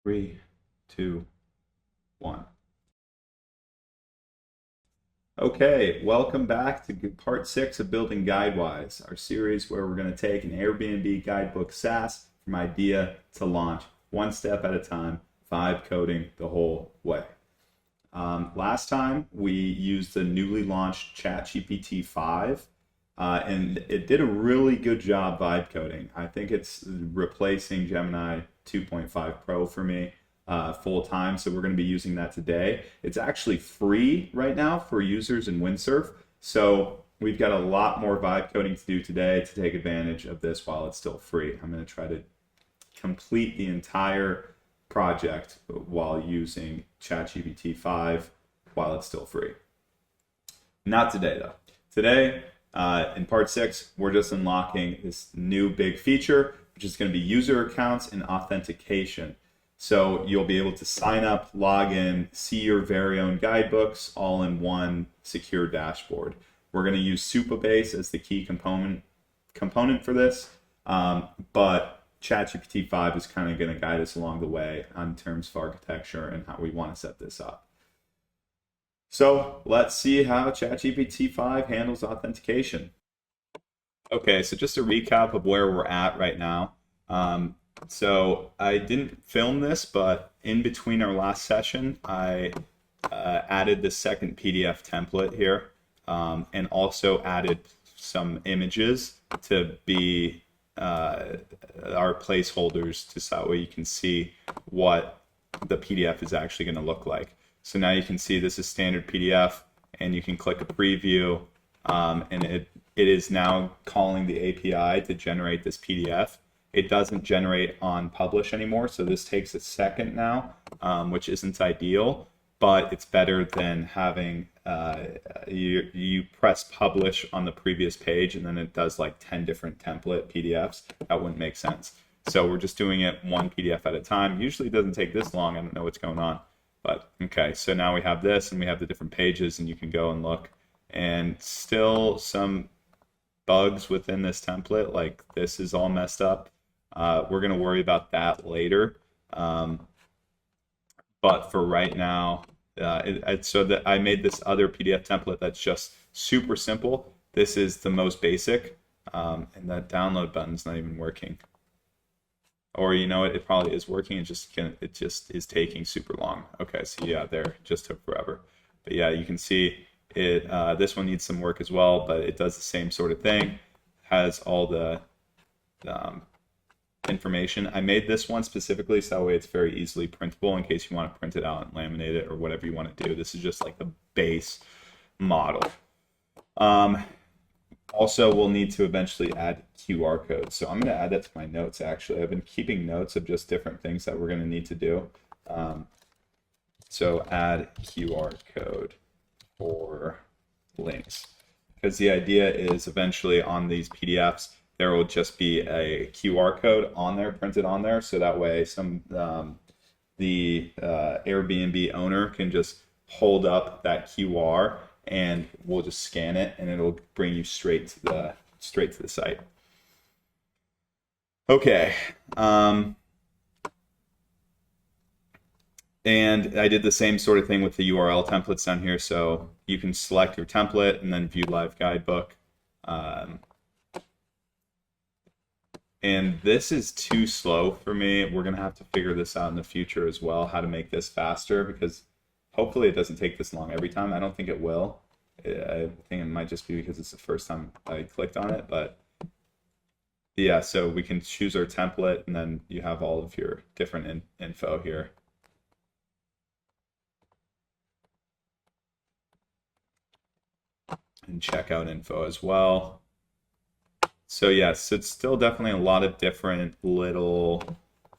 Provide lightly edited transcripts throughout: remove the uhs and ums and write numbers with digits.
3, 2, 1. Okay, welcome back to part 6 of Building Guidewise, our series where we're going to take an Airbnb Guidebook SaaS from idea to launch, one step at a time, vibe coding the whole way. Last time we used the newly launched ChatGPT 5, and it did a really good job vibe coding. I think it's replacing Gemini 2.5 Pro for me full time, so we're going to be using that today. It's actually free right now for users in Windsurf, so we've got a lot more vibe coding to do today to take advantage of this while it's still free. I'm going to try to complete the entire project while using ChatGPT 5 while it's still free. Not today though. Today, in part 6, we're just unlocking this new big feature, which is going to be user accounts and authentication. So you'll be able to sign up, log in, see your very own guidebooks all in one secure dashboard. We're going to use Supabase as the key component for this, but ChatGPT 5 is kind of going to guide us along the way in terms of architecture and how we want to set this up. So let's see how ChatGPT 5 handles authentication. Okay, so just a recap of where we're at right now. So I didn't film this, but in between our last session, I added the second PDF template here, and also added some images to be our placeholders, just that way you can see what the PDF is actually going to look like. So now you can see this is standard PDF, and you can click a preview, and it is now calling the API to generate this PDF. It doesn't generate on publish anymore, so this takes a second now, which isn't ideal, but it's better than having you press publish on the previous page and then it does like 10 different template PDFs. That wouldn't make sense. So we're just doing it one PDF at a time. Usually it doesn't take this long. I don't know what's going on, but okay. So now we have this and we have the different pages, and you can go and look, and still some bugs within this template. Like this is all messed up. We're going to worry about that later. But for right now, so that I made this other PDF template that's just super simple. This is the most basic, and that download button's not even working. Or you know what, it probably is working. It just is taking super long. Okay, so yeah, there just took forever. But yeah, you can see it. This one needs some work as well, but it does the same sort of thing. Has all the information. I made this one specifically so that way it's very easily printable in case you want to print it out and laminate it or whatever you want to do. This is just like the base model. Also, we'll need to eventually add QR codes. So I'm going to add that to my notes, actually. I've been keeping notes of just different things that we're going to need to do. So add QR code for links. Because the idea is eventually on these PDFs, there will just be a QR code on there, printed on there, so that way the Airbnb owner can just hold up that QR and we'll just scan it, and it'll bring you straight to the site. Okay, and I did the same sort of thing with the URL templates down here, so you can select your template and then view live guidebook. And this is too slow for me. We're going to have to figure this out in the future as well, how to make this faster, because hopefully it doesn't take this long every time. I don't think it will. I think it might just be because it's the first time I clicked on it. But yeah, so we can choose our template, and then you have all of your different info here. And checkout info as well. So yes, it's still definitely a lot of different little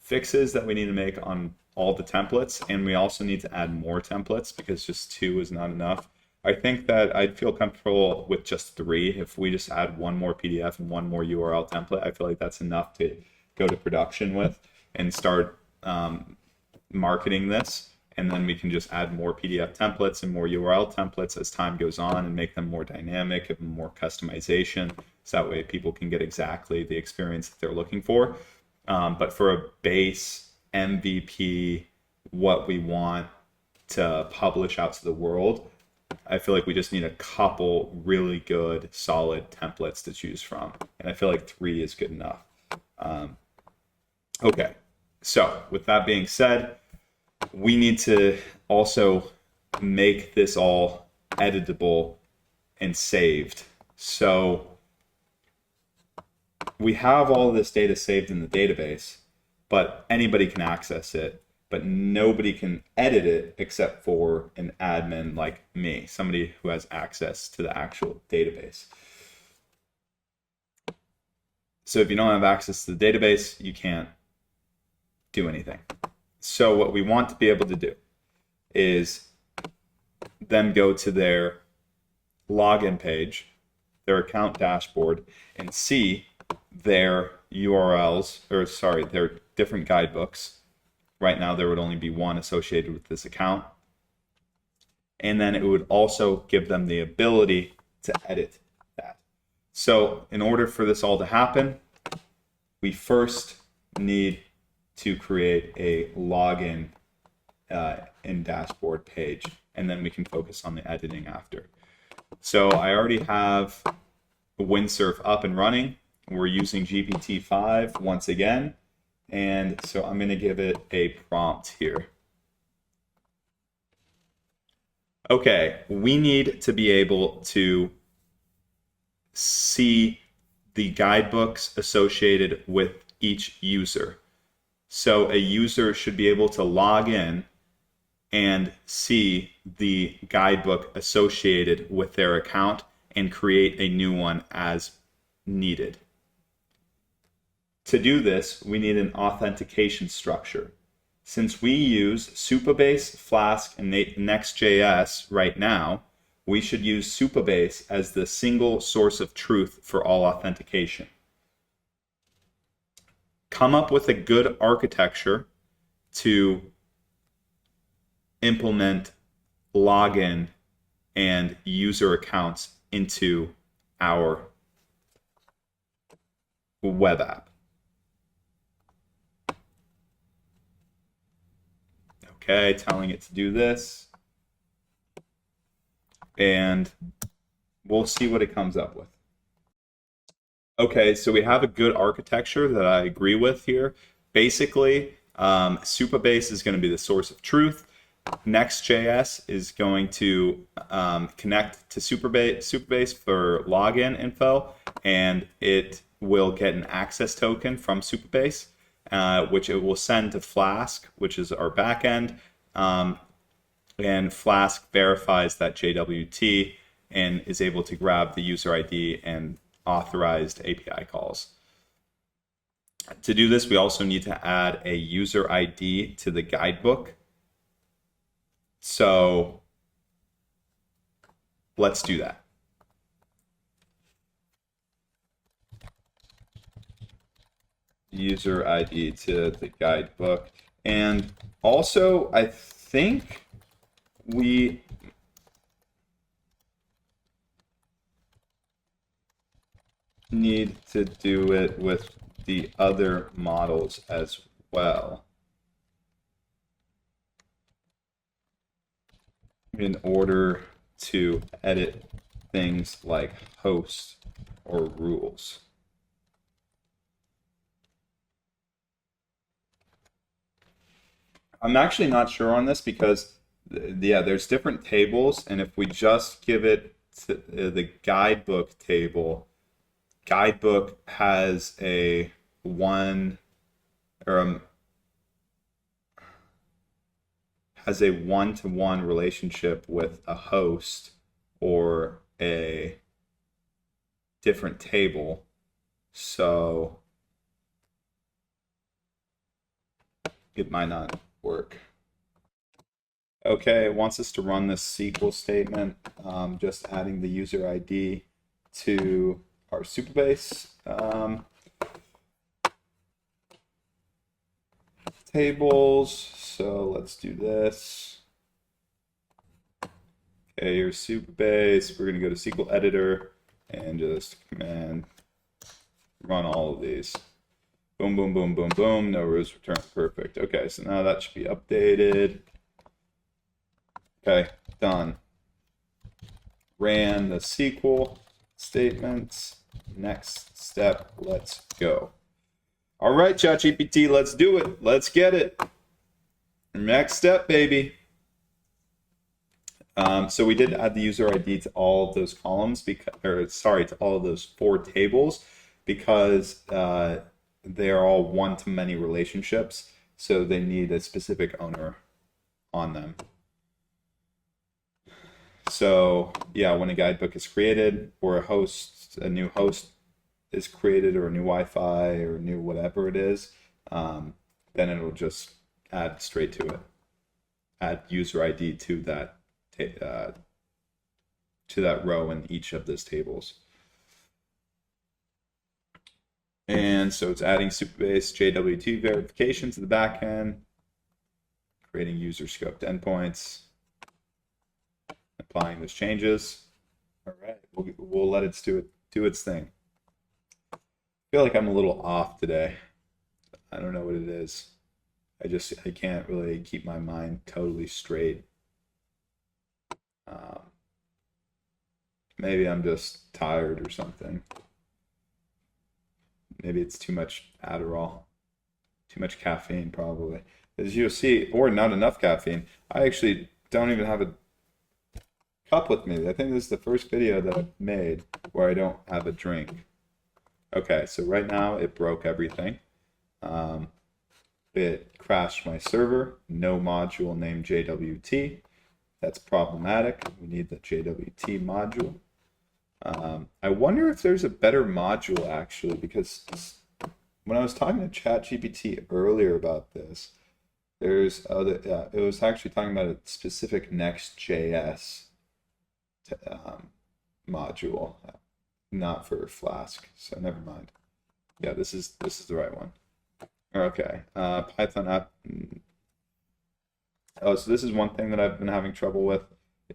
fixes that we need to make on all the templates, and we also need to add more templates because just 2 is not enough. I think that I'd feel comfortable with just 3. If we just add one more PDF and one more URL template, I feel like that's enough to go to production with and start marketing this. And then we can just add more PDF templates and more URL templates as time goes on and make them more dynamic, give them more customization, so that way people can get exactly the experience that they're looking for. But for a base MVP, what we want to publish out to the world. I feel like we just need a couple really good, solid templates to choose from. And I feel like 3 is good enough. Okay, so with that being said, we need to also make this all editable and saved. So we have all of this data saved in the database, but anybody can access it, but nobody can edit it except for an admin like me, somebody who has access to the actual database. So if you don't have access to the database, you can't do anything. So what we want to be able to do is then go to their login page, their account dashboard, and see their URLs, or sorry, their different guidebooks. Right now there would only be one associated with this account. And then it would also give them the ability to edit that. So in order for this all to happen, we first need to create a login and dashboard page, and then we can focus on the editing after. So I already have Windsurf up and running. We're using GPT-5 once again, and so I'm going to give it a prompt here. Okay, we need to be able to see the guidebooks associated with each user. So a user should be able to log in and see the guidebook associated with their account and create a new one as needed. To do this, we need an authentication structure. Since we use Supabase, Flask, and Next.js right now, we should use Supabase as the single source of truth for all authentication. Come up with a good architecture to implement login and user accounts into our web app. Okay, telling it to do this. And we'll see what it comes up with. Okay, so we have a good architecture that I agree with here. Basically, Supabase is going to be the source of truth. Next.js is going to connect to Supabase for login info, and it will get an access token from Supabase, which it will send to Flask, which is our backend. And Flask verifies that JWT and is able to grab the user ID and authorized API calls. To do this, we also need to add a user ID to the guidebook. So let's do that. User ID to the guidebook. And also, I think we need to do it with the other models as well in order to edit things like host or rules. I'm actually not sure on this because yeah, there's different tables, and if we just give it to the guidebook table, guidebook has a one-to-one relationship with a host or a different table. So it might not work. Okay, it wants us to run this SQL statement, just adding the user ID to our Supabase tables. So let's do this. Okay, here's Supabase. We're going to go to SQL editor and just command run all of these. Boom, boom, boom, boom, boom. No rows returned. Perfect. Okay, so now that should be updated. Okay, done. Ran the SQL statements. Next step, let's go. All right, ChatGPT, let's do it. Let's get it. Next step, baby. So we did add the user ID to all of those columns to all of those 4 tables because they are all one-to-many relationships. So they need a specific owner on them. So yeah, when a guidebook is created or a new host is created or a new Wi-Fi or new whatever it is, then it'll just add straight to it. Add user ID to that row in each of those tables. And so it's adding Supabase JWT verification to the backend, creating user scoped endpoints, applying those changes. All right, we'll let it do its thing. I feel like I'm a little off today. I don't know what it is. I can't really keep my mind totally straight. Maybe I'm just tired or something. Maybe it's too much Adderall, too much caffeine probably. As you'll see, or not enough caffeine. I actually don't even have a cup with me. I think this is the first video that I've made where I don't have a drink. Okay, so right now it broke everything. It crashed my server, no module named JWT. That's problematic. We need the JWT module. I wonder if there's a better module actually, because when I was talking to ChatGPT earlier about this, it was actually talking about a specific Next.js module, not for Flask. So never mind. Yeah, this is the right one. Okay, Python app. Oh, so this is one thing that I've been having trouble with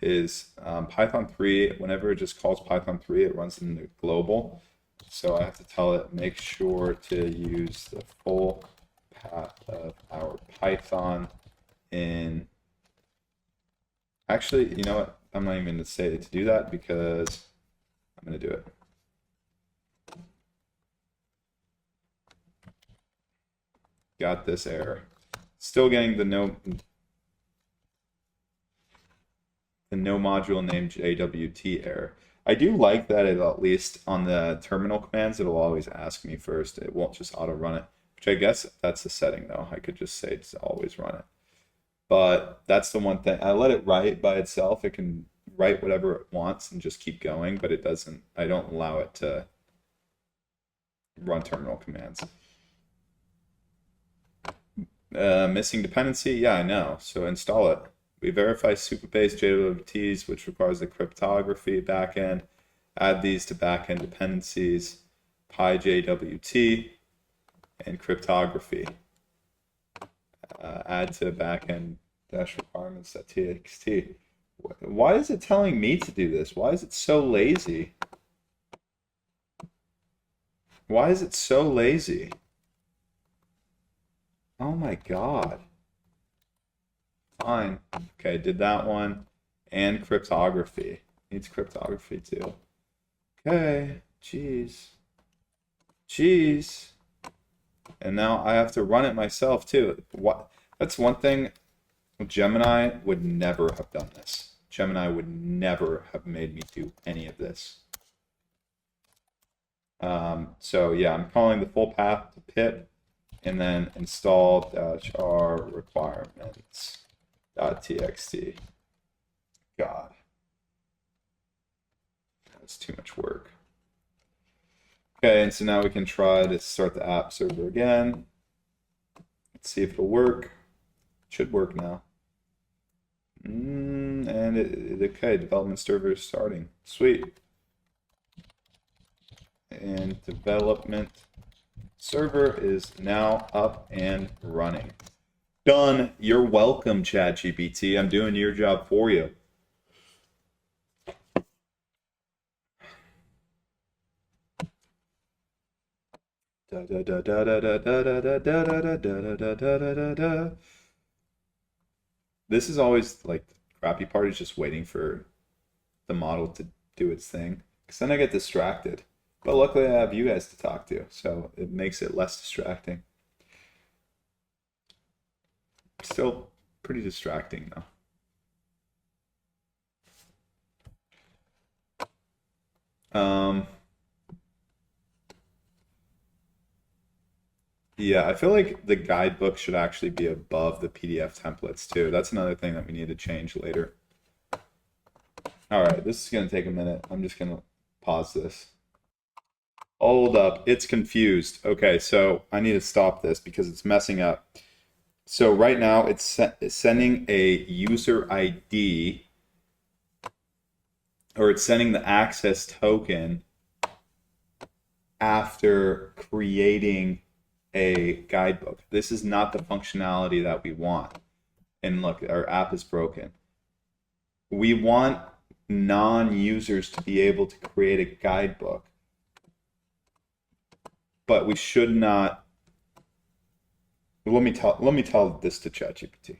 is Python 3. Whenever it just calls Python 3, it runs into global. So I have to tell it, make sure to use the full path of our Python in. Actually, you know what? I'm not even going to say to do that because I'm going to do it. Got this error. Still getting the no module named JWT error. I do like that it, at least on the terminal commands, it'll always ask me first. It won't just auto run it, which I guess that's a setting though. I could just say to always run it. But that's the one thing. I let it write by itself. It can write whatever it wants and just keep going, but it doesn't. I don't allow it to run terminal commands. Missing dependency? Yeah, I know. So install it. We verify Supabase JWTs, which requires the cryptography backend. Add these to backend dependencies, PyJWT, and cryptography. Add to backend dash requirements.txt. Why is it telling me to do this? Why is it so lazy? Why is it so lazy? Oh my God. Fine. Okay, did that one. And cryptography. Needs cryptography too. Okay, jeez. Jeez. And now I have to run it myself too. What? That's one thing. Gemini would never have done this. Gemini would never have made me do any of this. So yeah, I'm calling the full path to pip and then install -r requirements.txt. God, that's too much work. Okay, and so now we can try to start the app server again. Let's see if it'll work. It should work now. And okay, development server is starting. Sweet. And development server is now up and running. Done. You're welcome, ChatGPT. I'm doing your job for you. This is always like the crappy part is just waiting for the model to do its thing. Because then I get distracted. But luckily I have you guys to talk to, so it makes it less distracting. Still pretty distracting though. Yeah, I feel like the guidebook should actually be above the PDF templates too. That's another thing that we need to change later. All right, this is going to take a minute. I'm just going to pause this. Hold up, it's confused. Okay, so I need to stop this because it's messing up. So right now it's sending a user ID, or it's sending the access token after creating a guidebook. This is not the functionality that we want. And look, our app is broken. We want non-users to be able to create a guidebook, but we should not. Let me tell this to ChatGPT.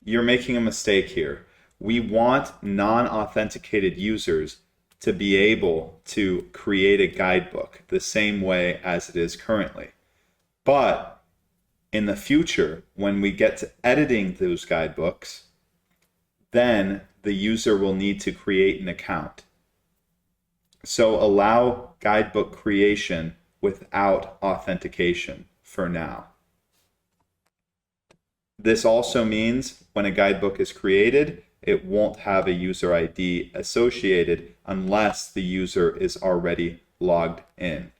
You're making a mistake here. We want non-authenticated users to be able to create a guidebook the same way as it is currently. But in the future, when we get to editing those guidebooks, then the user will need to create an account. So allow guidebook creation without authentication for now. This also means when a guidebook is created, it won't have a user ID associated unless the user is already logged in.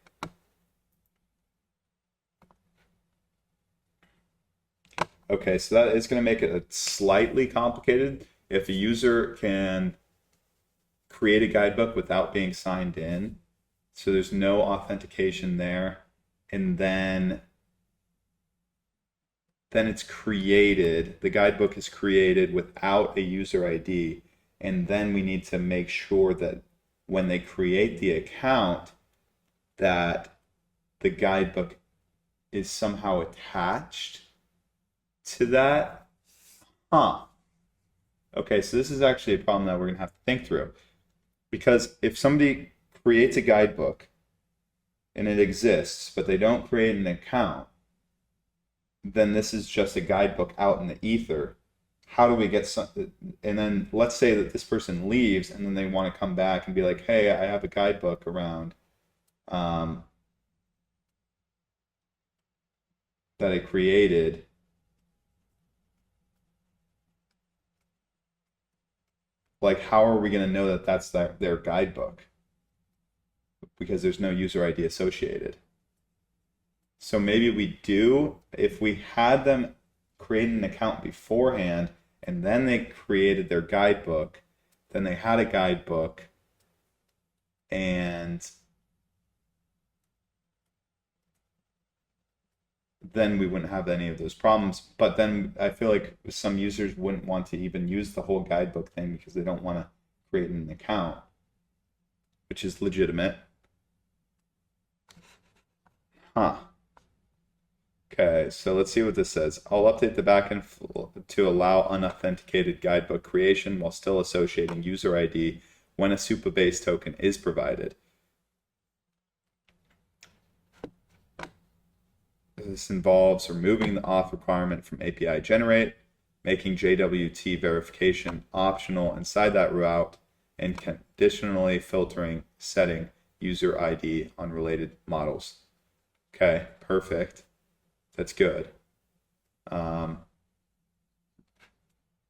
Okay, so that is going to make it slightly complicated. If a user can create a guidebook without being signed in, so there's no authentication there, and then it's created, the guidebook is created without a user ID, and then we need to make sure that when they create the account that the guidebook is somehow attached to that. Okay, so this is actually a problem that we're gonna have to think through, because if somebody creates a guidebook and it exists, but they don't create an account, then this is just a guidebook out in the ether. How do we get some? And then let's say that this person leaves and then they want to come back and be like, hey, I have a guidebook around that I created. Like, how are we going to know that that's their guidebook? Because there's no user ID associated. So maybe we do, if we had them create an account beforehand and then they created their guidebook, then they had a guidebook, and then we wouldn't have any of those problems. But then I feel like some users wouldn't want to even use the whole guidebook thing because they don't want to create an account, which is legitimate. Okay, so let's see what this says. I'll update the backend to allow unauthenticated guidebook creation while still associating user ID when a Supabase token is provided. This involves removing the auth requirement from API generate, making JWT verification optional inside that route, and conditionally filtering setting user ID on related models. Okay, perfect. That's good.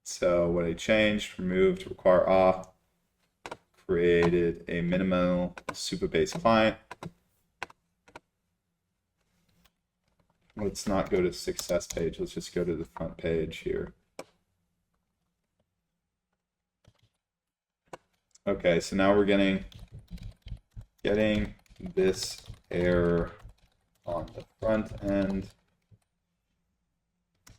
So what I changed, removed require auth, created a minimal Supabase client. Let's not go to success page. Let's just go to the front page here. Okay, so now we're getting this error on the front end.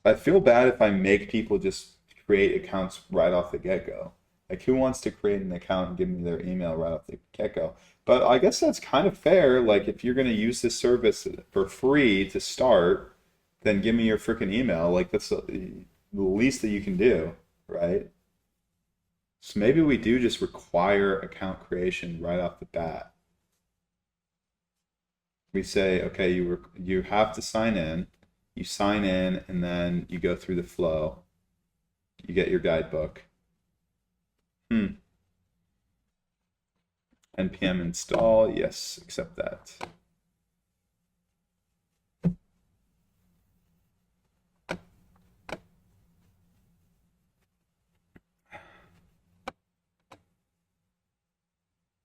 I feel bad if I make people just create accounts right off the get-go. Like, who wants to create an account and give me their email right off the get-go? But I guess that's kind of fair. Like, if you're going to use this service for free to start, then give me your freaking email. Like, that's the least that you can do, right? So maybe we do just require account creation right off the bat. We say, okay, you have to sign in. You sign in, and then you go through the flow. You get your guidebook. npm install, yes, accept that.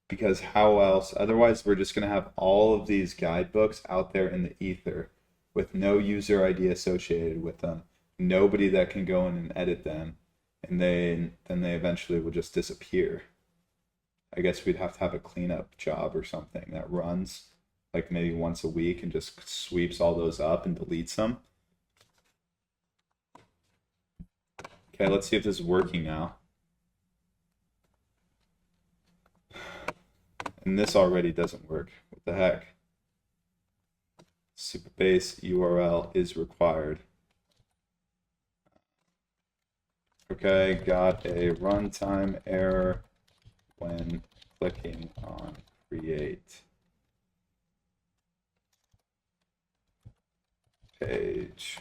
Because how else? Otherwise, we're just going to have all of these guidebooks out there in the ether with no user ID associated with them, nobody that can go in and edit them, and then they eventually will just disappear. I guess we'd have to have a cleanup job or something that runs like maybe once a week and just sweeps all those up and deletes them. Okay, let's see if this is working now. And this already doesn't work. What the heck? Supabase URL is required. Okay, got a runtime error when clicking on create page.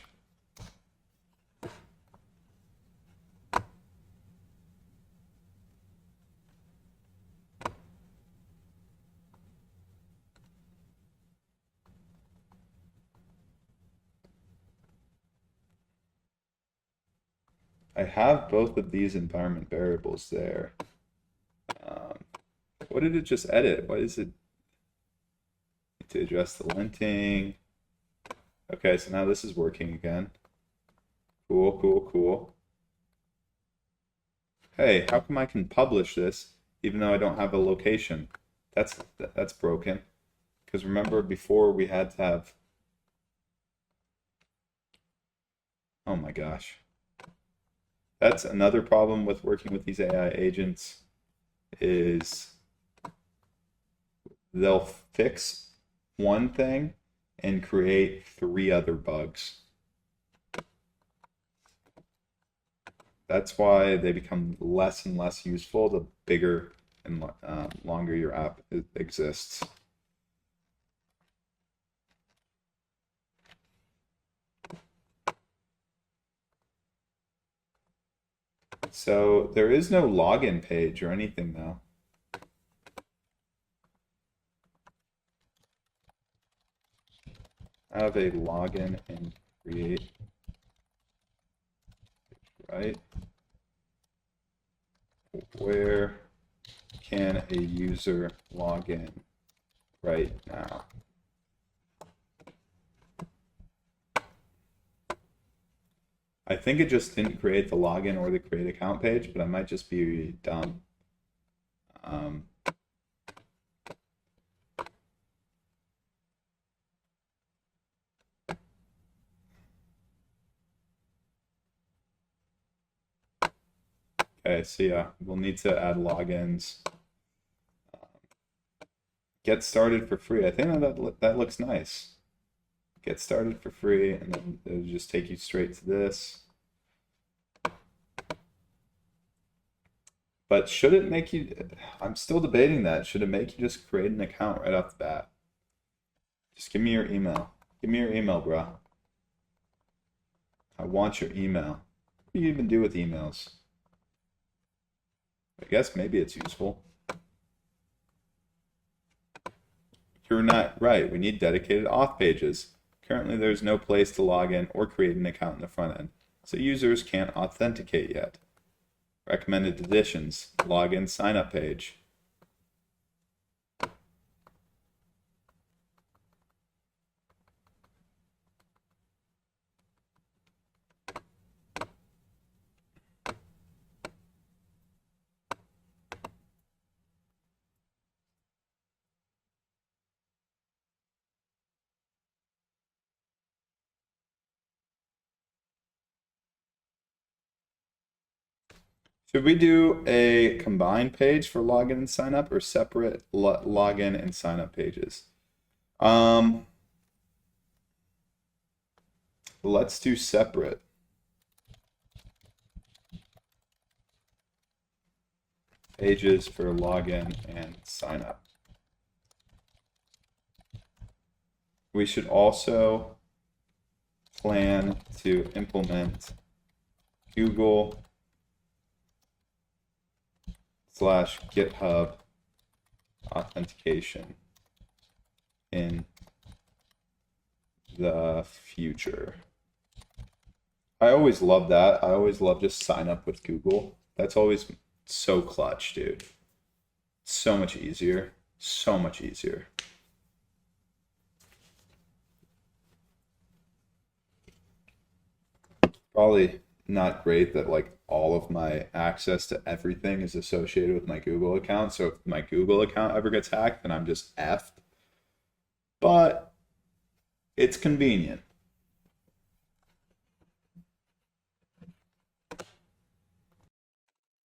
I have both of these environment variables there. What did it just edit? What is it? To address the linting. Okay, so now this is working again. Cool, cool, cool. Hey, how come I can publish this even though I don't have a location? That's broken. Because remember before we had to have... Oh my gosh. That's another problem with working with these AI agents is they'll fix one thing and create 3 other bugs. That's why they become less and less useful the bigger and longer your app exists. So there is no login page or anything though. I have a login and create, right? Where can a user log in right now? I think it just didn't create the login or the create account page, but I might just be dumb. Okay, so yeah, we'll need to add logins. Get started for free. I think that looks nice. Get started for free, and then it'll just take you straight to this. But should it make you, I'm still debating that. Should it make you just create an account right off the bat? Just give me your email. Give me your email, bro. I want your email. What do you even do with emails? I guess maybe it's useful. You're not right. We need dedicated auth pages. Currently, there's no place to log in or create an account in the front end, so users can't authenticate yet. Recommended additions, login sign up page. Should we do a combined page for login and sign up or separate login and sign up pages? Let's do separate. Pages for login and sign up. We should also plan to implement Google/GitHub authentication in the future. I always love that. I always love just sign up with Google. That's always so clutch, dude. So much easier. So much easier. Probably not great that like all of my access to everything is associated with my Google account. So if my Google account ever gets hacked, then I'm just effed. But it's convenient.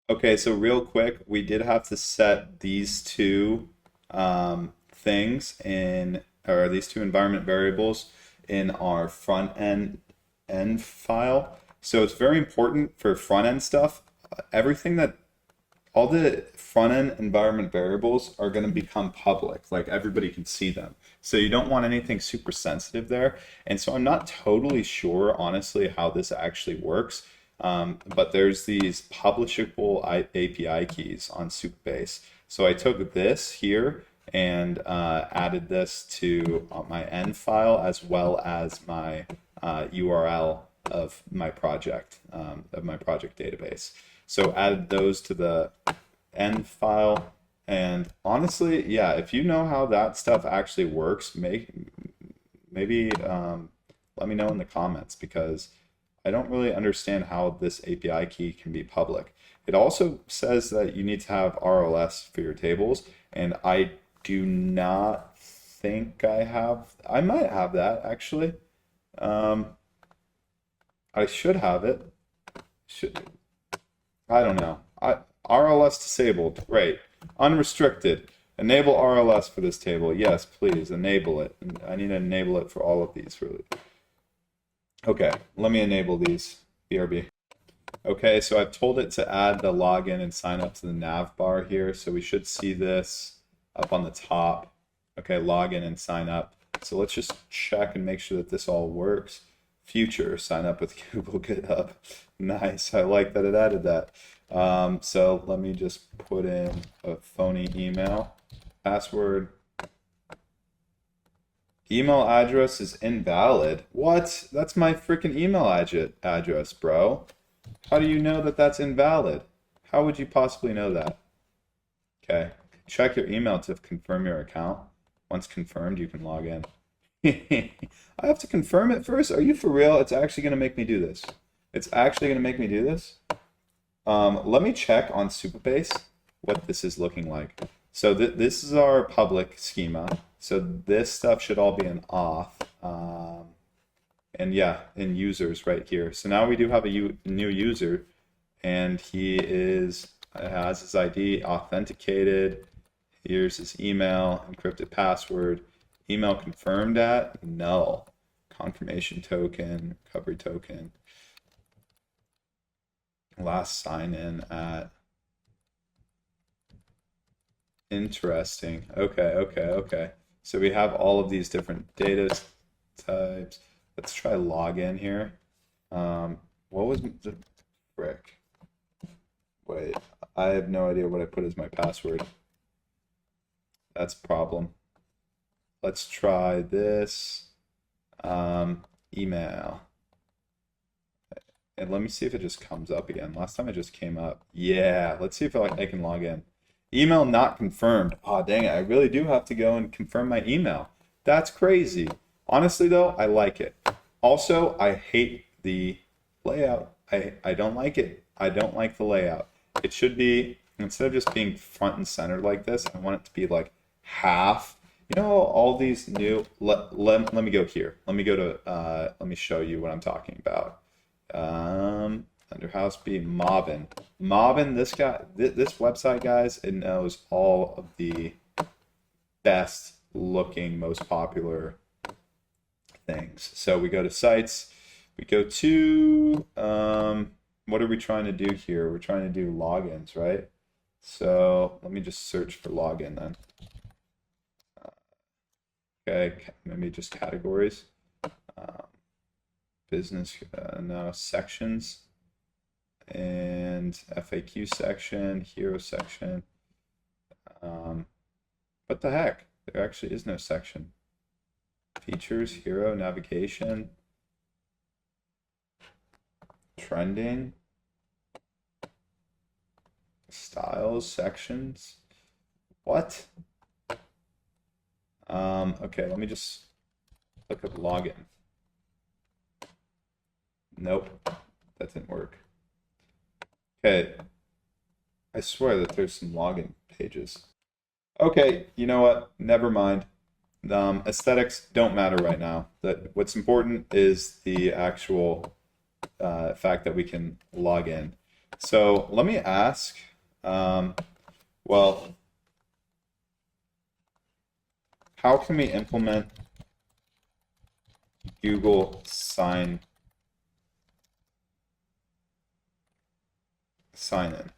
Okay, so real quick, we did have to set these two things in, or these two environment variables in our front end file. So it's very important for front end stuff. Everything that all the front end environment variables are going to become public, like everybody can see them. So you don't want anything super sensitive there. And so I'm not totally sure, honestly, how this actually works. But there's these publishable API keys on Supabase. So I took this here and added this to my end file as well as my URL of my project database. So added those to the end file. And honestly, yeah, if you know how that stuff actually works, maybe let me know in the comments, because I don't really understand how this API key can be public. It also says that you need to have RLS for your tables, and I do not think I might have that actually. I should have it. I don't know. RLS disabled, great. Unrestricted, enable RLS for this table. Yes, please enable it. I need to enable it for all of these really. Okay, let me enable these, BRB. Okay, so I've told it to add the login and sign up to the nav bar here. So we should see this up on the top. Okay, login and sign up. So let's just check and make sure that this all works. Future, sign up with Google GitHub. Nice, I like that it added that. So let me just put in a phony email. Password. Email address is invalid. What? That's my freaking email address, bro. How do you know that that's invalid? How would you possibly know that? Okay. Check your email to confirm your account. Once confirmed, you can log in. I have to confirm it first? Are you for real? It's actually going to make me do this. It's actually going to make me do this? Let me check on Supabase what this is looking like. So this is our public schema. So this stuff should all be in auth. And yeah, in users right here. So now we do have a new user, and he has his ID authenticated. Here's his email, encrypted password, email confirmed at null, confirmation token, recovery token, last sign in at. Interesting. Okay. So we have all of these different data types. Let's try login here. What was the frick? Wait, I have no idea what I put as my password. That's a problem. Let's try this. Email. And let me see if it just comes up again. Last time it just came up. Yeah, let's see if I can log in. Email not confirmed. Oh, dang it. I really do have to go and confirm my email. That's crazy. Honestly, though, I like it. Also, I hate the layout. I don't like it. I don't like the layout. It should be, instead of just being front and center like this, I want it to be like half. You know, all these new, let me go here. Let me go to, let me show you what I'm talking about. under house B, Mobbin. Mobbin, this website, guys, it knows all of the best looking, most popular things. So we go to sites, we go to, what are we trying to do here? We're trying to do logins, right? So let me just search for login then. Okay, maybe just categories. Business, no, sections, and FAQ section, hero section. What the heck? There actually is no section. Features, hero, navigation, trending, styles, sections. What? Okay, let me just look up login. Nope, that didn't work. Okay, I swear that there's some login pages. Okay, you know what? Never mind. Aesthetics don't matter right now. What's important is the actual fact that we can log in. So let me ask, well, how can we implement Google sign in?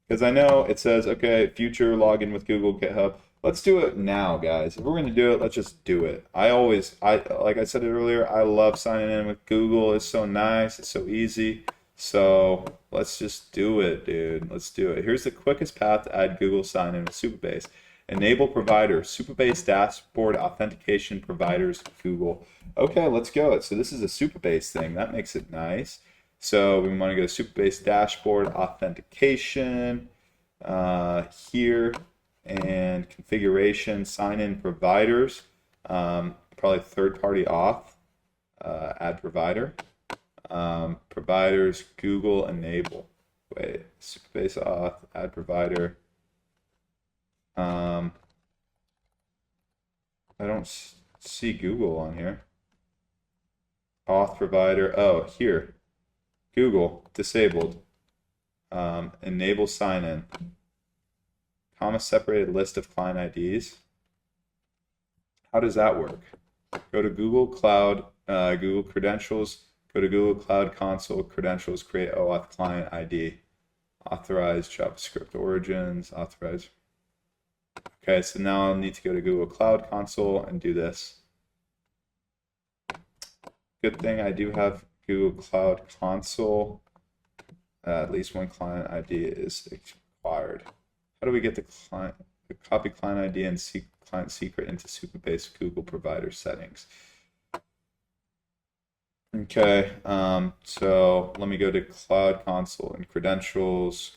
Because I know it says, okay, future login with Google GitHub. Let's do it now, guys. If we're going to do it, let's just do it. Like I said earlier, I love signing in with Google. It's so nice. It's so easy. So let's just do it, dude. Let's do it. Here's the quickest path to add Google sign in with Supabase. Enable provider, Supabase dashboard authentication providers, Google. Okay, let's go. So this is a Supabase thing. That makes it nice. So we want to go to Supabase dashboard authentication here, and configuration, sign in providers, probably third-party auth, add provider, providers, Google enable. Wait, Supabase auth, add provider. I don't see Google on here. Auth provider, oh, here. Google, disabled. Enable sign-in. Comma separated list of client IDs. How does that work? Go to Google Cloud, Google Credentials, go to Google Cloud Console, Credentials, create OAuth client ID. Authorize JavaScript origins, authorize. Okay, so now I'll need to go to Google Cloud Console and do this. Good thing I do have Google Cloud Console. At least one client ID is required. How do we get the copy client ID and client secret into Supabase Google provider settings? Okay, so let me go to Cloud Console and Credentials.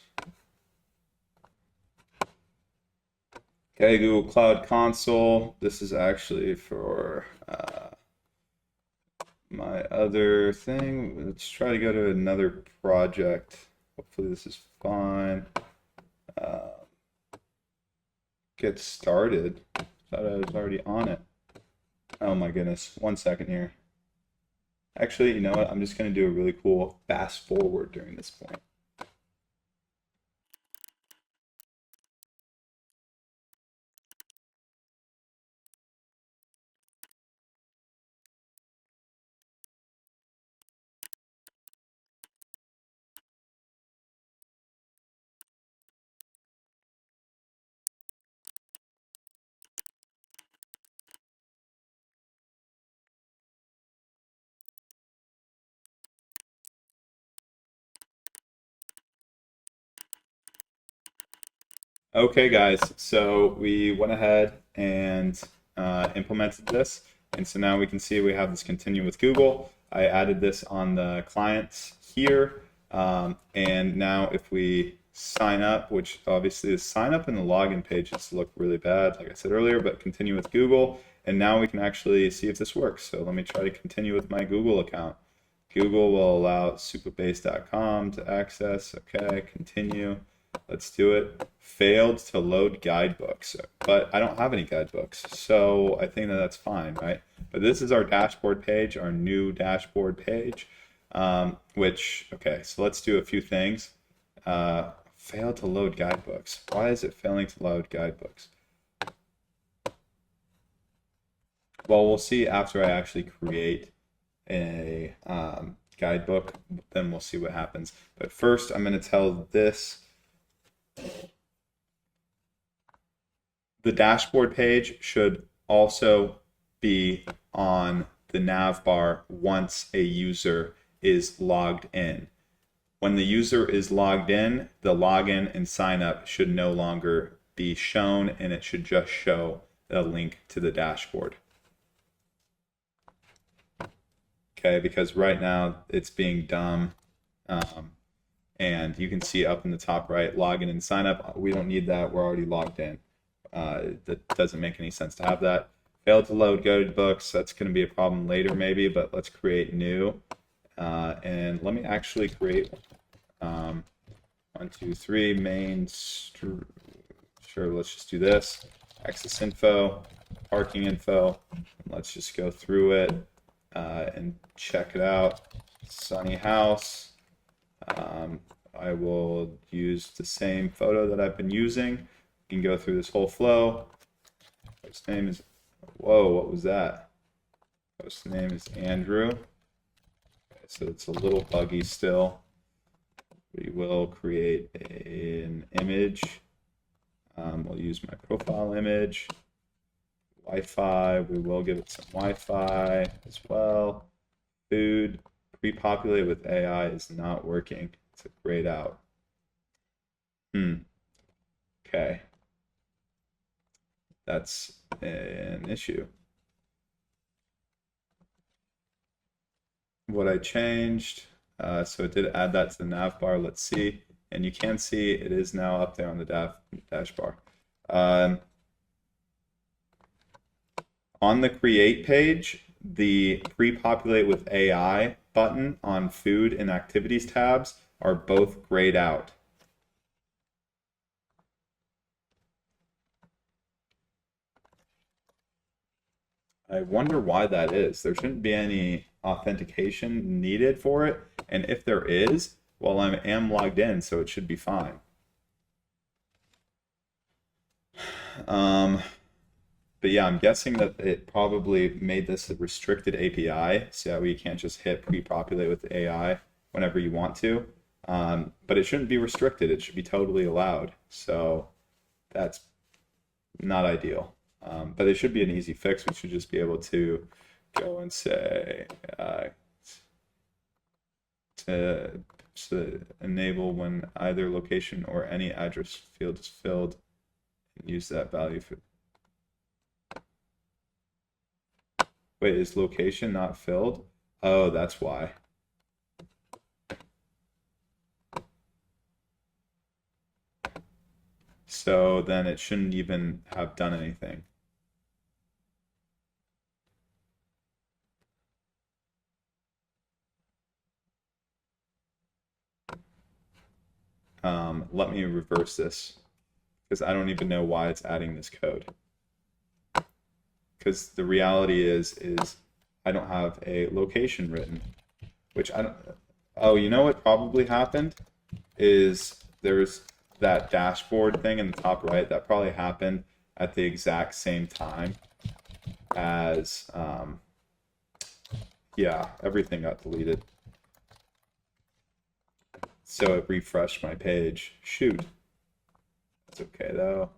Okay, Google Cloud Console. This is actually for my other thing. Let's try to go to another project. Hopefully this is fine. Get started. Thought I was already on it. Oh my goodness. 1 second here. Actually, you know what? I'm just going to do a really cool fast forward during this point. Okay, guys, so we went ahead and implemented this. And so now we can see we have this continue with Google. I added this on the clients here. And now if we sign up, which obviously the sign up and the login pages look really bad, like I said earlier, but continue with Google. And now we can actually see if this works. So let me try to continue with my Google account. Google will allow supabase.com to access. Okay, continue. Let's do it. Failed to load guidebooks, but I don't have any guidebooks, so I think that that's fine, right? But this is our dashboard page, our new dashboard page. Okay, so let's do a few things. Failed to load guidebooks. Why is it failing to load guidebooks? Well, we'll see after I actually create a guidebook, then we'll see what happens. But first, I'm going to tell this. The dashboard page should also be on the nav bar once a user is logged in. When the user is logged in, the login and sign up should no longer be shown, and it should just show a link to the dashboard. Okay, because right now it's being dumb. And you can see up in the top right, login and sign up. We don't need that. We're already logged in. That doesn't make any sense to have that. Failed to load guidebooks. That's going to be a problem later maybe, but let's create new. And let me actually create 1, 2, 3 main. Sure, let's just do this. Access info, parking info. And let's just go through it and check it out. Sunny house. I will use the same photo that I've been using. You can go through this whole flow. His name is, whoa, what was that? His name is Andrew. Okay, so it's a little buggy still. We will create an image. We'll use my profile image. Wi-Fi, we will give it some Wi-Fi as well. Food, pre-populate with AI is not working. It's a grayed out. Okay. That's an issue. What I changed, so it did add that to the nav bar. Let's see. And you can see it is now up there on the dash bar. On the create page, the pre-populate with AI button on food and activities tabs are both grayed out. I wonder why that is. There shouldn't be any authentication needed for it. And if there is, well, I am logged in, so it should be fine. But yeah, I'm guessing that it probably made this a restricted API, so you can't just hit pre-populate with AI whenever you want to. But it shouldn't be restricted. It should be totally allowed. So that's not ideal. But it should be an easy fix. We should just be able to go and say to enable when either location or any address field is filled, and use that value for. Wait, is location not filled? Oh, that's why. So then it shouldn't even have done anything. Let me reverse this because I don't even know why it's adding this code. Because the reality is I don't have a location written, which I don't. Oh, you know what probably happened is there's that dashboard thing in the top right that probably happened at the exact same time as yeah, everything got deleted. So it refreshed my page. Shoot. That's okay though.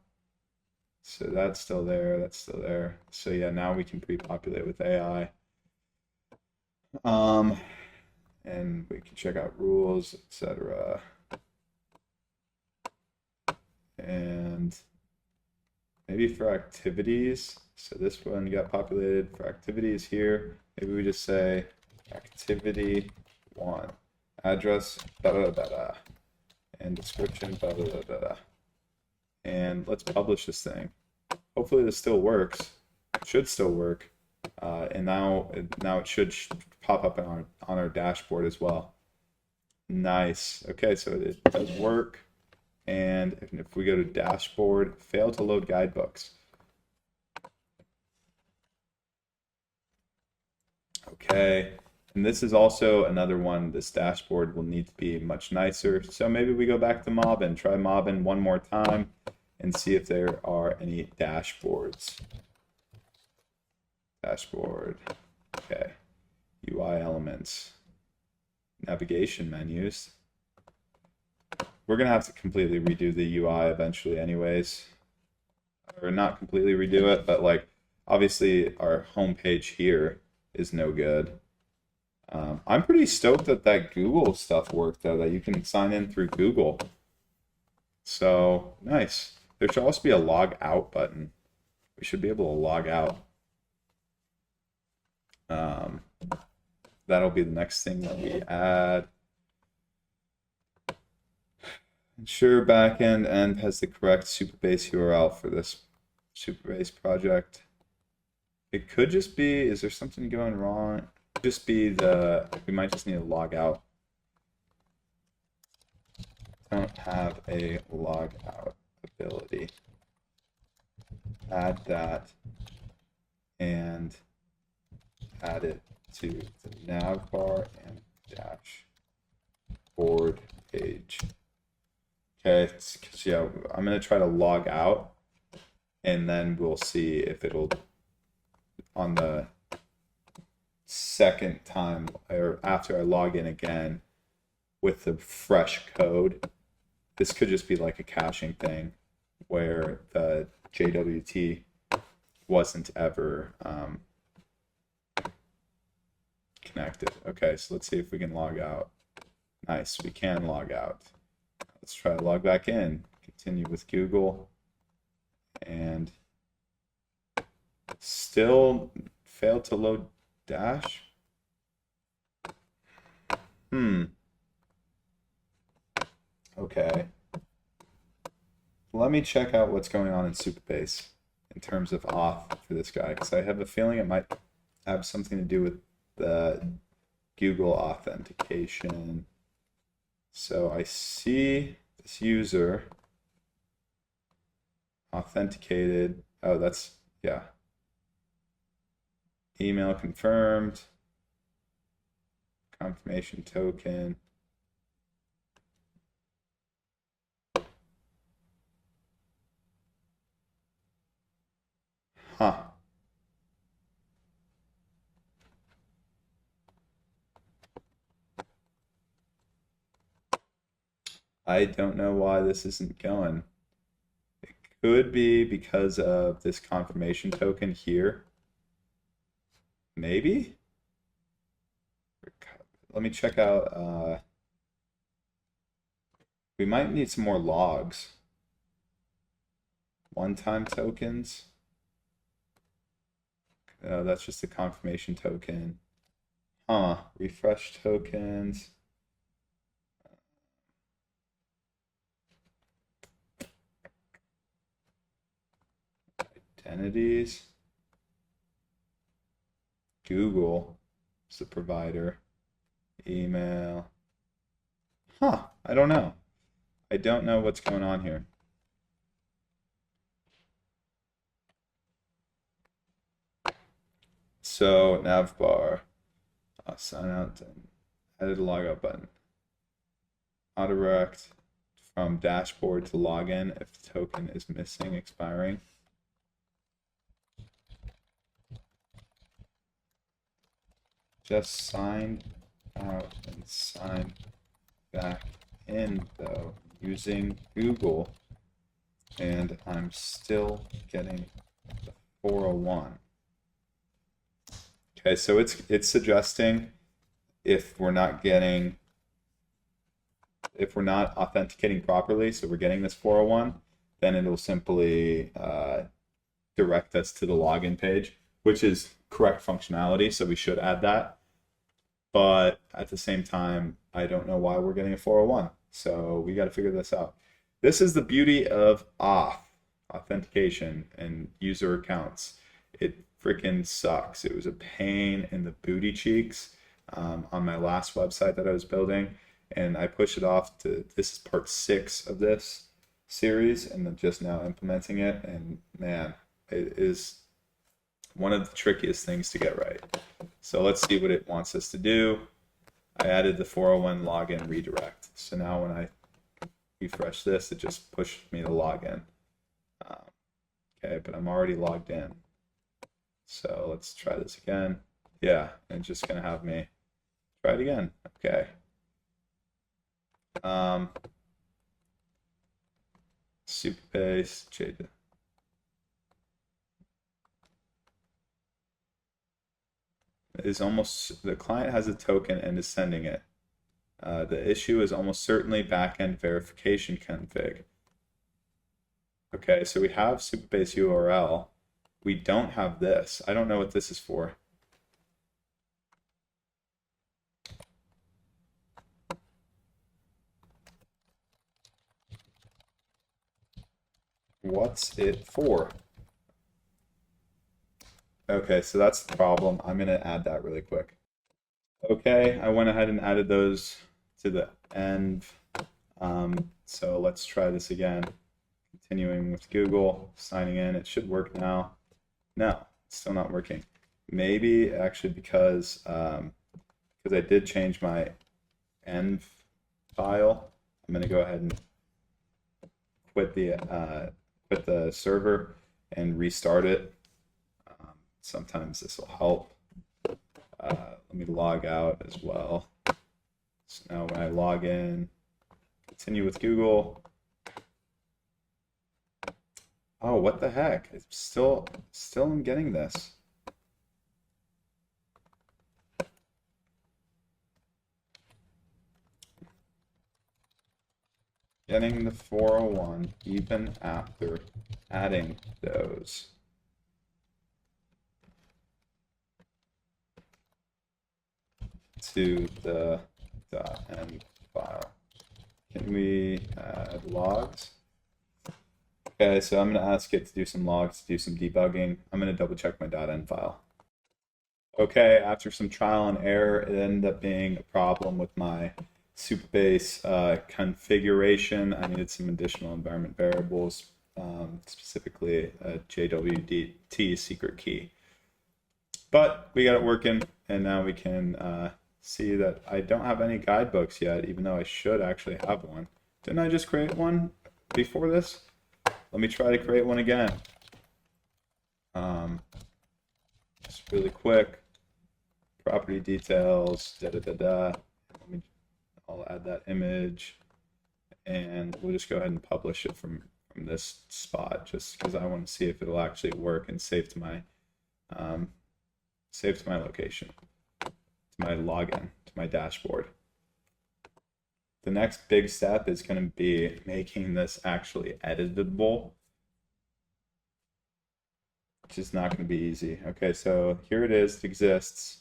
So that's still there, that's still there. So yeah, now we can pre-populate with AI. And we can check out rules, etc. And maybe for activities, so this one got populated for activities here. Maybe we just say activity 1, address, and description, and let's publish this thing. Hopefully this still works. It should still work. And now it should pop up on our dashboard as well. Nice. Okay, so it does work. And if we go to dashboard, fail to load guidebooks. Okay, And this is also another one, this dashboard will need to be much nicer. So maybe we go back to Mobbin, try Mobbin one more time and see if there are any dashboards. Dashboard, okay. UI elements, navigation menus. We're gonna have to completely redo the UI eventually anyways. Or not completely redo it, but like obviously our homepage here is no good. I'm pretty stoked that that Google stuff worked though, that you can sign in through Google. So nice. There should also be a log out button. We should be able to log out. That'll be the next thing that we add. Ensure backend end has the correct Supabase URL for this Supabase project. It could just be, is there something going wrong? Just be we might just need to log out. Don't have a log out ability. Add that and add it to the navbar and dashboard page. Okay, because yeah, I'm gonna try to log out and then we'll see if it'll, on the second time or after I log in again with the fresh code, this could just be like a caching thing where the JWT wasn't ever connected. Okay, so let's see if we can log out. Nice, we can log out. Let's try to log back in. Continue with Google. And still failed to load Dash. Okay. Let me check out what's going on in Supabase in terms of auth for this guy, because I have a feeling it might have something to do with the Google authentication. So I see this user authenticated. Oh, that's, yeah. Email confirmed. Confirmation token. Huh. I don't know why this isn't going. It could be because of this confirmation token here. Maybe? Let me check out, we might need some more logs. One-time tokens. That's just a confirmation token. Huh, refresh tokens. Identities. Google is the provider. Email. Huh, I don't know. I don't know what's going on here. So navbar, sign out and edit a logout button. Auto-direct from dashboard to login if the token is missing, expiring. Just signed out and signed back in though using Google, and I'm still getting the 401. Okay, so it's suggesting if we're not authenticating properly, so we're getting this 401, then it'll simply direct us to the login page, which is correct functionality, so we should add that. But at the same time, I don't know why we're getting a 401, so we got to figure this out. This is the beauty of Auth, authentication, and user accounts. It freaking sucks. It was a pain in the booty cheeks on my last website that I was building, and I pushed it off to, this is part 6 of this series, and then just now implementing it, and man, it is one of the trickiest things to get right. So let's see what it wants us to do. I added the 401 login redirect. So now when I refresh this, it just pushed me to login. Okay, but I'm already logged in. So let's try this again. Yeah, and it's just gonna have me try it again. Okay. Superbase, Jada. Is almost, the client has a token and is sending it. The issue is almost certainly backend verification config. Okay, so we have Superbase URL. We don't have this. I don't know what this is for. What's it for? Okay, so that's the problem. I'm gonna add that really quick. Okay, I went ahead and added those to the end. So let's try this again. Continuing with Google, signing in. It should work now. No, it's still not working. Maybe actually because I did change my env file. I'm gonna go ahead and quit the server and restart it. Sometimes this will help. Let me log out as well. So now when I log in, continue with Google. Oh, what the heck? It's still am getting this. Getting the 401 even after adding those. To the .env file. Can we add logs? Okay, so I'm going to ask it to do some logs, to do some debugging. I'm going to double check my .env file. Okay, after some trial and error, it ended up being a problem with my Superbase configuration. I needed some additional environment variables, specifically a JWT secret key. But we got it working, and now we can see that I don't have any guidebooks yet, even though I should actually have one. Didn't I just create one before this? Let me try to create one again. Just really quick. Property details, I'll add that image, and we'll just go ahead and publish it from this spot, just because I want to see if it'll actually work and save to my location, to my login, to my dashboard. The next big step is going to be making this actually editable, which is not going to be easy. Okay, so here it is. It exists.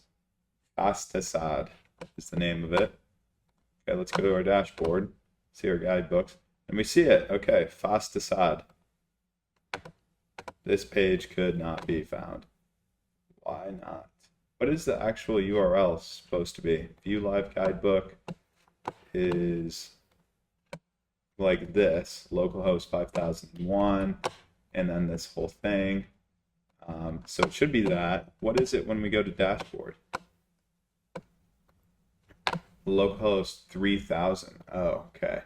Auth is the name of it. Okay, let's go to our dashboard, see our guidebooks, and we see it. Okay, Auth. This page could not be found. Why not? What is the actual URL supposed to be? View live guidebook is like this, localhost 5001, and then this whole thing. So it should be that. What is it when we go to dashboard? Localhost 3000. Oh, okay.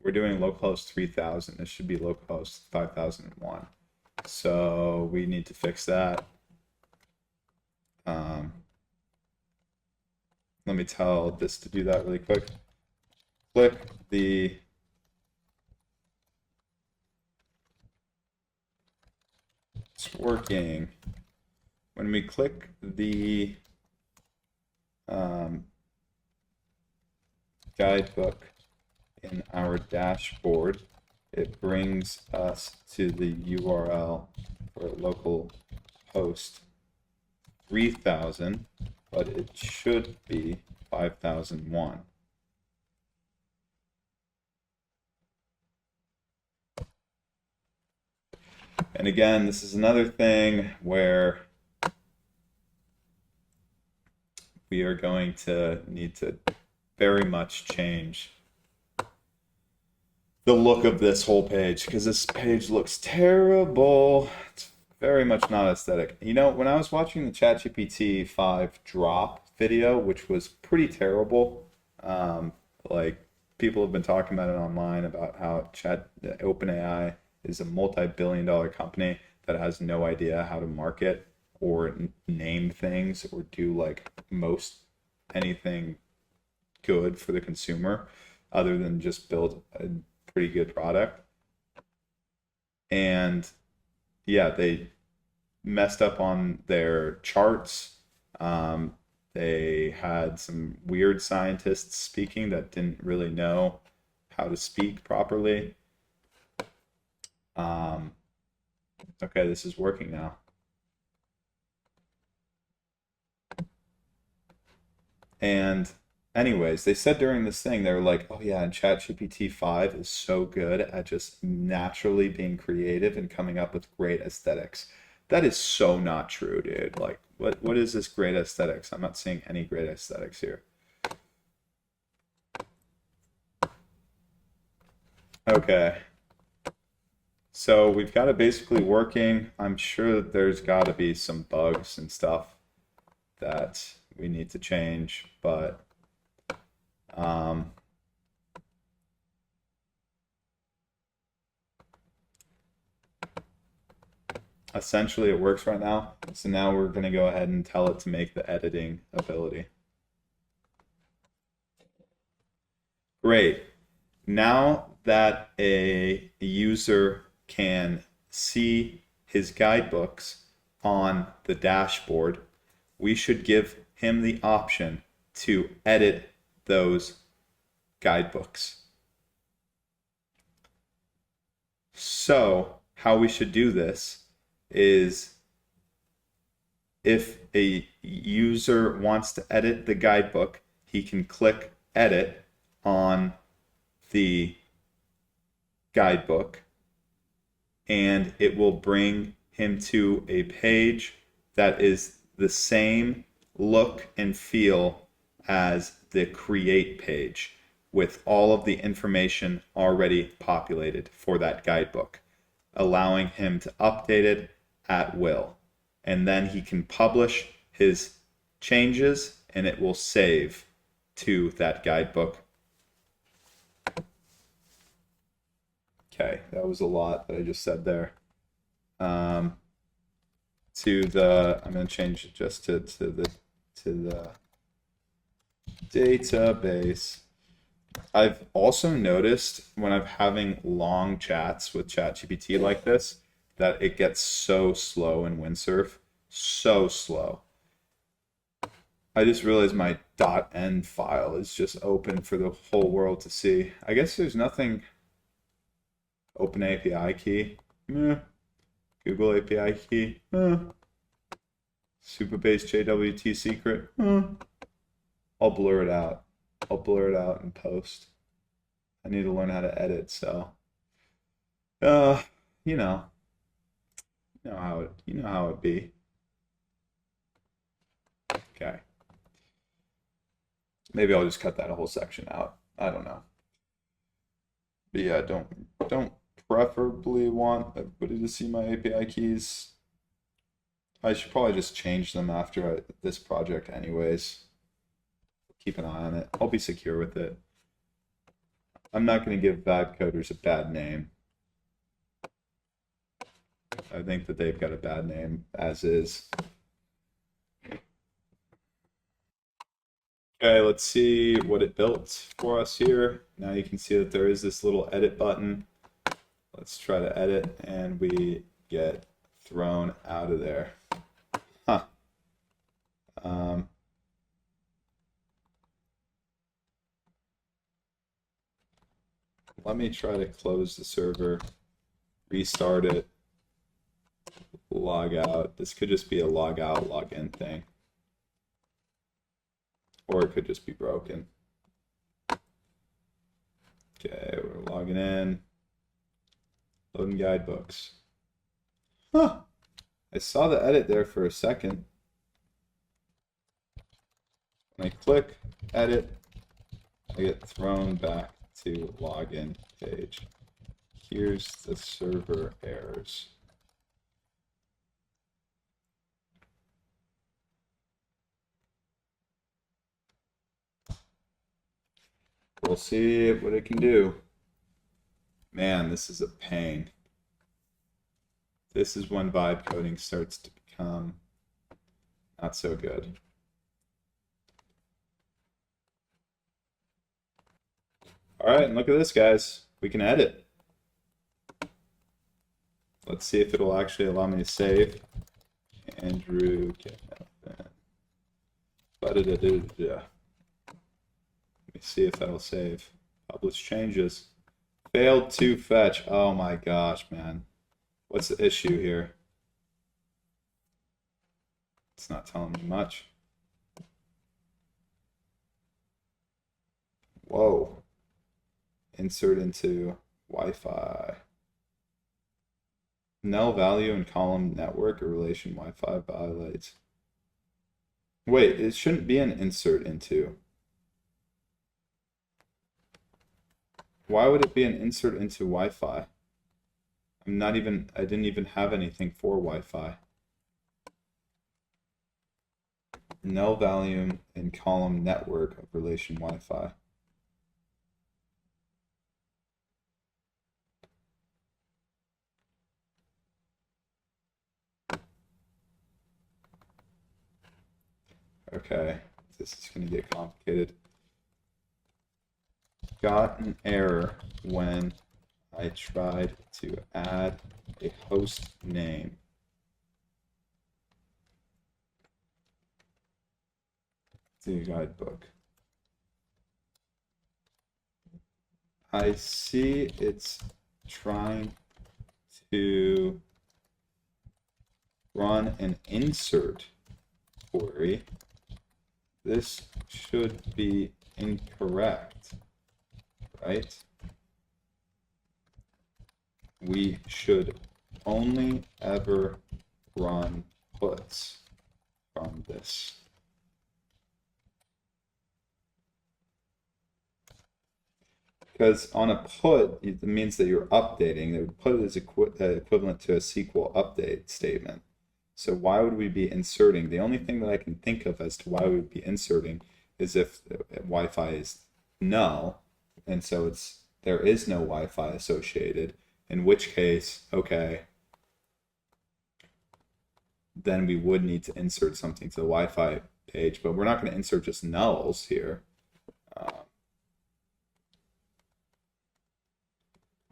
We're doing localhost 3000. This should be localhost 5001. So we need to fix that. Let me tell this to do that really quick. Click the it's working. When we click the guidebook in our dashboard, it brings us to the URL for localhost 3000, but it should be 5001. And again, this is another thing where we are going to need to very much change the look of this whole page, because this page looks terrible. It's Very much not aesthetic. You know, when I was watching the ChatGPT 5 drop video, which was pretty terrible, um, like people have been talking about it online about how OpenAI is a multi-billion-dollar company that has no idea how to market or name things or do like most anything good for the consumer other than just build a pretty good product. And yeah, they messed up on their charts. Um, they had some weird scientists speaking that didn't really know how to speak properly. Um, okay, this is working now. And anyways, they said during this thing, they were like, oh yeah, and ChatGPT 5 is so good at just naturally being creative and coming up with great aesthetics. That is so not true, dude. Like, what is this great aesthetics? I'm not seeing any great aesthetics here. Okay. So we've got it basically working. I'm sure that there's got to be some bugs and stuff that we need to change, but essentially it works right now. So now we're going to go ahead and tell it to make the editing ability. Great. Now that a user can see his guidebooks on the dashboard, we should give him the option to edit those guidebooks. So how we should do this is if a user wants to edit the guidebook, he can click edit on the guidebook and it will bring him to a page that is the same look and feel as the create page with all of the information already populated for that guidebook, allowing him to update it at will. And then he can publish his changes and it will save to that guidebook. Okay, that was a lot that I just said there. I'm going to change it just to the database. I've also noticed when I'm having long chats with ChatGPT like this, that it gets so slow in Windsurf, so slow. I just realized my .env file is just open for the whole world to see. I guess there's nothing. Open API key. Google API key. Supabase JWT secret. I'll blur it out. I'll blur it out in post. I need to learn how to edit, so you know how it be. Okay. Maybe I'll just cut that whole section out. I don't know. But yeah, don't preferably want everybody to see my API keys. I should probably just change them after this project anyways. Keep an eye on it. I'll be secure with it. I'm not going to give bad coders a bad name. I think that they've got a bad name as is. Okay, let's see what it built for us here. Now you can see that there is this little edit button. Let's try to edit and we get thrown out of there. Huh. Let me try to close the server, restart it, log out. This could just be a log out, log in thing. Or it could just be broken. Okay, we're logging in. Loading guidebooks. Huh. I saw the edit there for a second. When I click edit, I get thrown back to login page. Here's the server errors. We'll see what it can do. Man, this is a pain. This is when vibe coding starts to become not so good. All right, and look at this, guys. We can edit. Let's see if it'll actually allow me to save. Andrew, let me see if that'll save. Publish changes. Failed to fetch. Oh my gosh, man. What's the issue here? It's not telling me much. Whoa. Insert into Wi-Fi. Null value in column network or relation Wi-Fi violates. Wait, it shouldn't be an insert into. Why would it be an insert into Wi-Fi? I didn't even have anything for Wi-Fi. Null value in column network of relation Wi-Fi. Okay, this is going to get complicated. Got an error when I tried to add a host name. To guidebook. I see it's trying to run an insert query. This should be incorrect, right? We should only ever run puts from this. Because on a put, it means that you're updating. The put is equivalent to a SQL update statement. So why would we be inserting? The only thing that I can think of as to why we would be inserting is if Wi-Fi is null, and so there is no Wi-Fi associated, in which case, okay, then we would need to insert something to the Wi-Fi page, but we're not going to insert just nulls here.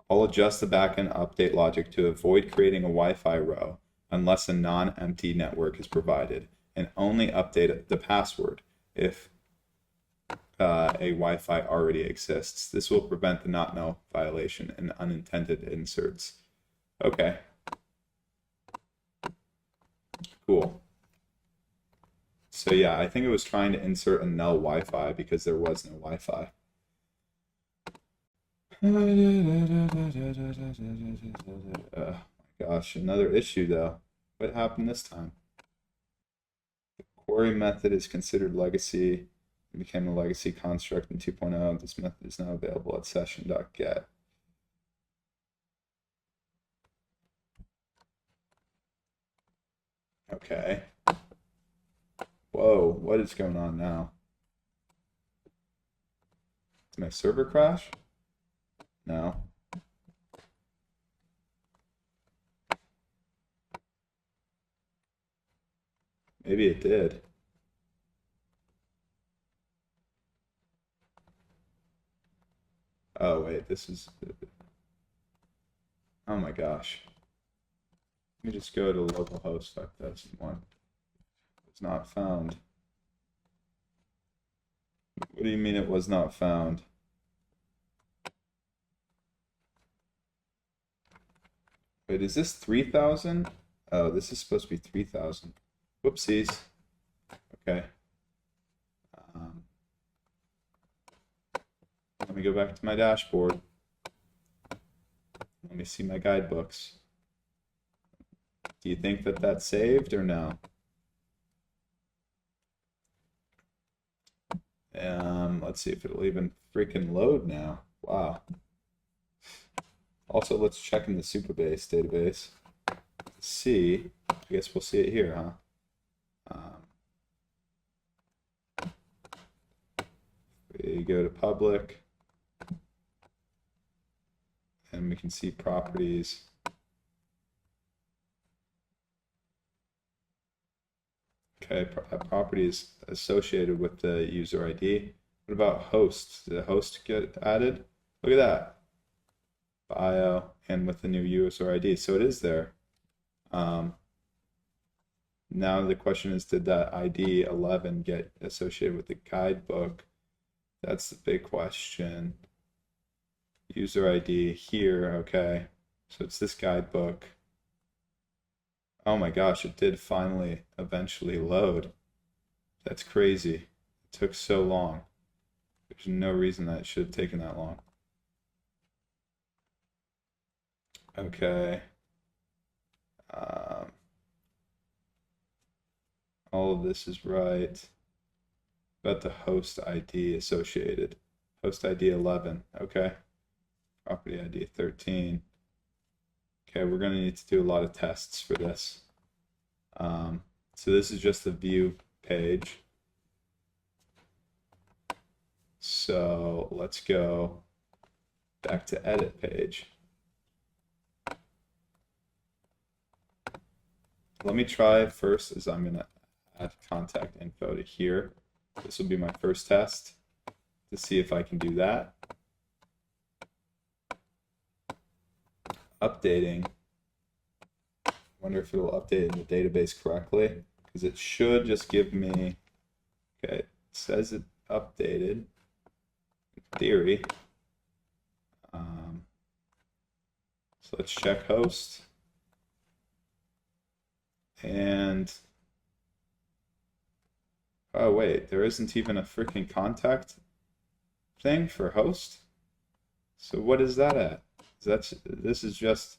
I'll adjust the backend update logic to avoid creating a Wi-Fi row unless a non-empty network is provided, and only update the password if a Wi-Fi already exists. This will prevent the not null violation and unintended inserts. Okay. Cool. So yeah, I think it was trying to insert a null Wi-Fi because there was no Wi-Fi. Oh my gosh, another issue though. What happened this time? The query method is considered legacy. It became a legacy construct in 2.0. This method is now available at session.get. Okay. Whoa, what is going on now? Did my server crash? No. Maybe it did. Oh wait, this is... Oh my gosh. Let me just go to localhost 5001. It's not found. What do you mean it was not found? Wait, is this 3,000? Oh, this is supposed to be 3,000. Whoopsies. Okay. Let me go back to my dashboard. Let me see my guidebooks. Do you think that that's saved or no? Let's see if it'll even freaking load now. Wow. Also, let's check in the Supabase database. See, I guess we'll see it here, huh? We go to public. and we can see properties. Okay, property is associated with the user ID. What about host? Did the host get added? Look at that. Bio and with the new user ID. So it is there. Now the question is, did that ID 11 get associated with the guidebook? That's the big question. User ID here, okay. So it's this guidebook. Oh my gosh, it did finally eventually load. That's crazy. It took so long. There's no reason that it should have taken that long. Okay. All of this is right. About the host ID associated. Host ID 11, okay. Property ID 13. Okay, we're going to need to do a lot of tests for this. So this is just the view page. So let's go back to edit page. Let me try first, as I'm going to add contact info to here. This will be my first test to see if I can do that. Updating. Wonder if it'll update in the database correctly, because it should just give me, okay, it says it updated in theory. So let's check host. And oh wait, there isn't even a freaking contact thing for host. So what is that at? This is just,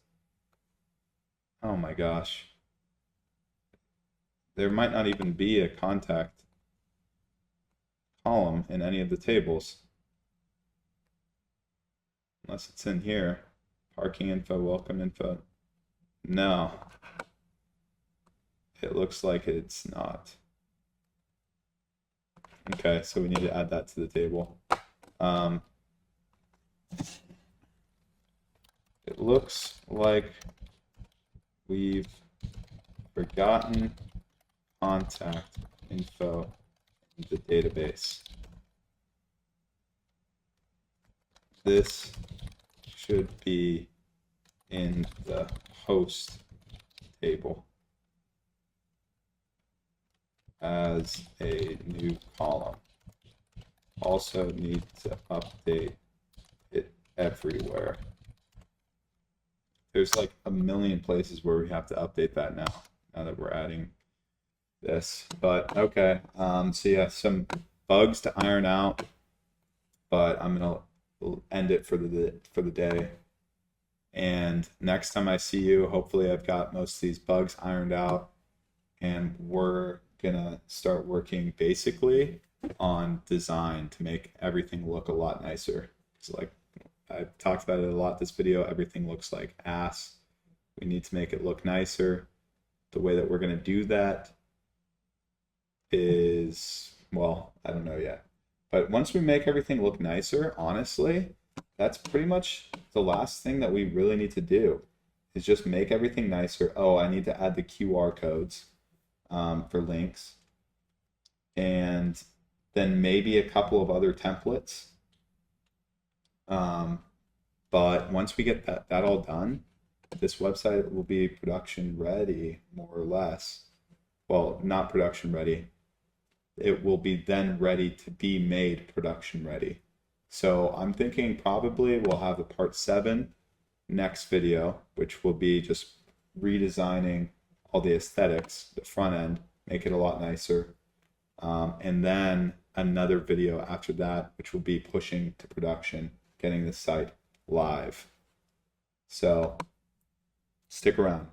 oh my gosh. There might not even be a contact column in any of the tables. Unless it's in here. Parking info, welcome info. No. It looks like it's not. Okay, so we need to add that to the table. It looks like we've forgotten contact info in the database. This should be in the host table as a new column. Also need to update it everywhere. There's like a million places where we have to update that now that we're adding this. But okay, so yeah, some bugs to iron out, but I'm gonna end it for the day. And next time I see you, hopefully I've got most of these bugs ironed out, and we're gonna start working basically on design to make everything look a lot nicer. So like I've talked about it a lot this video, everything looks like ass. We need to make it look nicer. The way that we're gonna do that is, well, I don't know yet. But once we make everything look nicer, honestly, that's pretty much the last thing that we really need to do is just make everything nicer. Oh, I need to add the QR codes for links. And then maybe a couple of other templates. But once we get that all done, this website will be production ready, more or less. Well, not production ready. It will be then ready to be made production ready. So I'm thinking probably we'll have a part 7 next video, which will be just redesigning all the aesthetics, the front end, make it a lot nicer. And then another video after that, which will be pushing to production, getting the site live. So stick around.